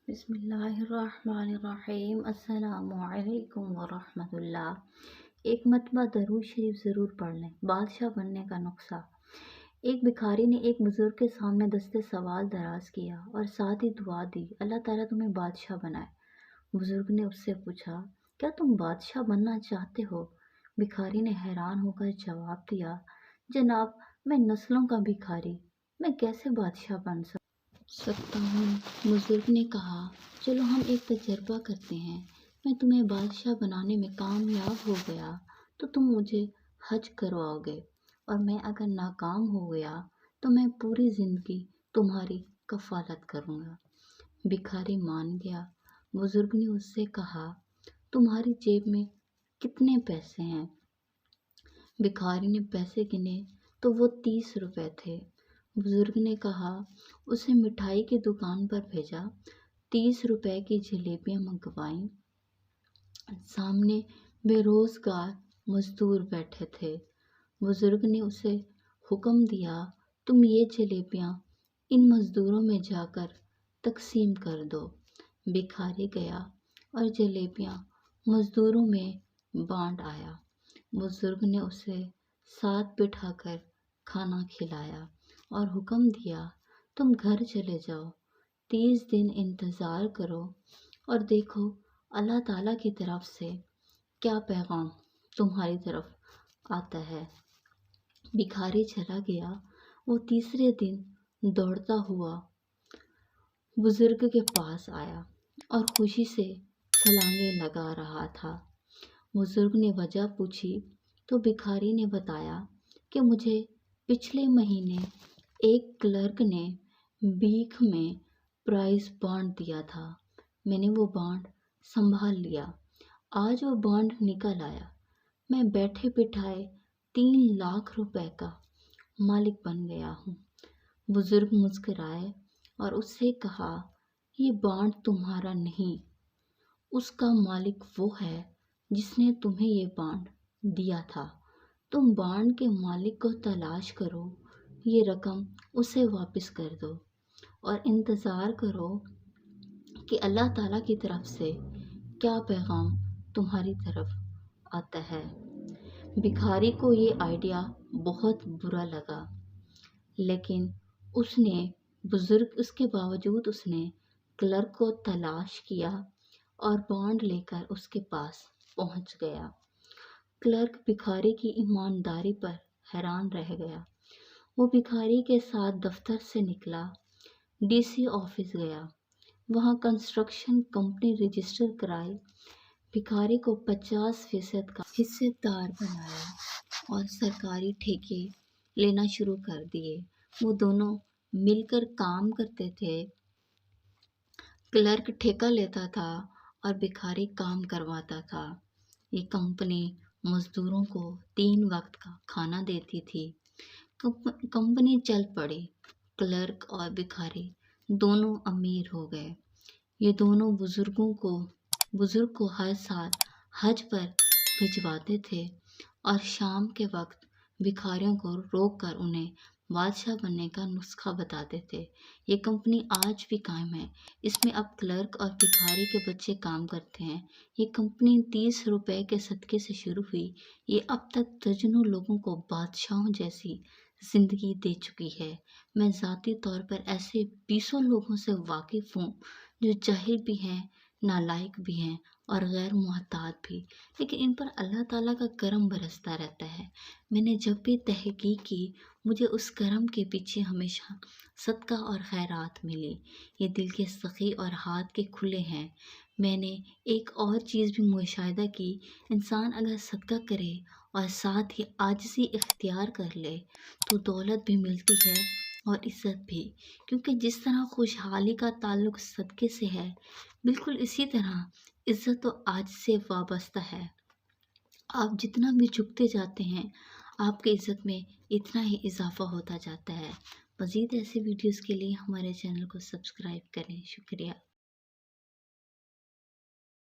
بسم اللہ الرحمن الرحیم۔ السلام علیکم ورحمۃ اللہ۔ ایک مرتبہ درود شریف ضرور پڑھ لیں۔ بادشاہ بننے کا نسخہ۔ ایک بھکاری نے ایک بزرگ کے سامنے دستے سوال دراز کیا اور ساتھ ہی دعا دی، اللہ تعالیٰ تمہیں بادشاہ بنائے۔ بزرگ نے اس سے پوچھا، کیا تم بادشاہ بننا چاہتے ہو؟ بھکاری نے حیران ہو کر جواب دیا، جناب، میں نسلوں کا بھکاری، میں کیسے بادشاہ بن سکتا ہوں؟ بزرگ نے کہا، چلو ہم ایک تجربہ کرتے ہیں۔ میں تمہیں بادشاہ بنانے میں کامیاب ہو گیا تو تم مجھے حج کرواؤ گے، اور میں اگر ناکام ہو گیا تو میں پوری زندگی تمہاری کفالت کروں گا۔ بھکاری مان گیا۔ بزرگ نے اس سے کہا، تمہاری جیب میں کتنے پیسے ہیں؟ بھکاری نے پیسے گنے تو وہ 30 روپے تھے۔ بزرگ نے کہا، اسے مٹھائی کی دکان پر بھیجا، 30 روپے کی جلیبیاں منگوائیں۔ سامنے بے روزگار مزدور بیٹھے تھے۔ بزرگ نے اسے حکم دیا، تم یہ جلیبیاں ان مزدوروں میں جا کر تقسیم کر دو۔ بھکاری گیا اور جلیبیاں مزدوروں میں بانٹ آیا۔ بزرگ نے اسے ساتھ بٹھا کر کھانا کھلایا اور حکم دیا، تم گھر چلے جاؤ، 30 دن انتظار کرو اور دیکھو اللہ تعالیٰ کی طرف سے کیا پیغام تمہاری طرف آتا ہے۔ بھکاری چلا گیا۔ وہ تیسرے دن دوڑتا ہوا بزرگ کے پاس آیا اور خوشی سے چھلانگیں لگا رہا تھا۔ بزرگ نے وجہ پوچھی تو بھکاری نے بتایا کہ مجھے پچھلے مہینے ایک کلرک نے بھیک میں پرائز بانڈ دیا تھا، میں نے وہ بانڈ سنبھال لیا، آج وہ بانڈ نکل آیا، میں بیٹھے بٹھائے 3 لاکھ روپے کا مالک بن گیا ہوں۔ بزرگ مسکرائے اور اس سے کہا، یہ بانڈ تمہارا نہیں، اس کا مالک وہ ہے جس نے تمہیں یہ بانڈ دیا تھا۔ تم بانڈ کے مالک کو تلاش کرو، یہ رقم اسے واپس کر دو اور انتظار کرو کہ اللہ تعالیٰ کی طرف سے کیا پیغام تمہاری طرف آتا ہے۔ بھکاری کو یہ آئیڈیا بہت برا لگا، لیکن اس کے باوجود اس نے کلرک کو تلاش کیا اور بانڈ لے کر اس کے پاس پہنچ گیا۔ کلرک بھکاری کی ایمانداری پر حیران رہ گیا۔ وہ بھکاری کے ساتھ دفتر سے نکلا، ڈی سی آفس گیا، وہاں کنسٹرکشن کمپنی رجسٹر کرائی، بھکاری کو 50% کا حصہ دار بنایا اور سرکاری ٹھیکے لینا شروع کر دیے۔ وہ دونوں مل کر کام کرتے تھے، کلرک ٹھیکہ لیتا تھا اور بھکاری کام کرواتا تھا۔ یہ کمپنی مزدوروں کو 3 وقت کا کھانا دیتی تھی۔ کمپنی چل پڑی، کلرک اور بھکاری دونوں امیر ہو گئے۔ یہ دونوں بزرگ کو ہر سال حج پر بھجواتے تھے اور شام کے وقت بھکاریوں کو روک کر انہیں بادشاہ بننے کا نسخہ بتاتے تھے۔ یہ کمپنی آج بھی قائم ہے، اس میں اب کلرک اور بھکاری کے بچے کام کرتے ہیں۔ یہ کمپنی 30 روپے کے صدقے سے شروع ہوئی، یہ اب تک درجنوں لوگوں کو بادشاہوں جیسی زندگی دے چکی ہے۔ میں ذاتی طور پر ایسے 20 لوگوں سے واقف ہوں جو جاہل بھی ہیں، نالائق بھی ہیں اور غیر محتاط بھی، لیکن ان پر اللہ تعالیٰ کا کرم برستا رہتا ہے۔ میں نے جب بھی تحقیق کی، مجھے اس کرم کے پیچھے ہمیشہ صدقہ اور خیرات ملی۔ یہ دل کے سخی اور ہاتھ کے کھلے ہیں۔ میں نے ایک اور چیز بھی مشاہدہ کی، انسان اگر صدقہ کرے اور ساتھ ہی عاجزی اختیار کر لے تو دولت بھی ملتی ہے اور عزت بھی، کیونکہ جس طرح خوشحالی کا تعلق صدقے سے ہے، بالکل اسی طرح عزت و عاجزی سے وابستہ ہے۔ آپ جتنا بھی جھکتے جاتے ہیں، آپ کی عزت میں اتنا ہی اضافہ ہوتا جاتا ہے۔ مزید ایسی ویڈیوز کے لیے ہمارے چینل کو سبسکرائب کریں۔ شکریہ۔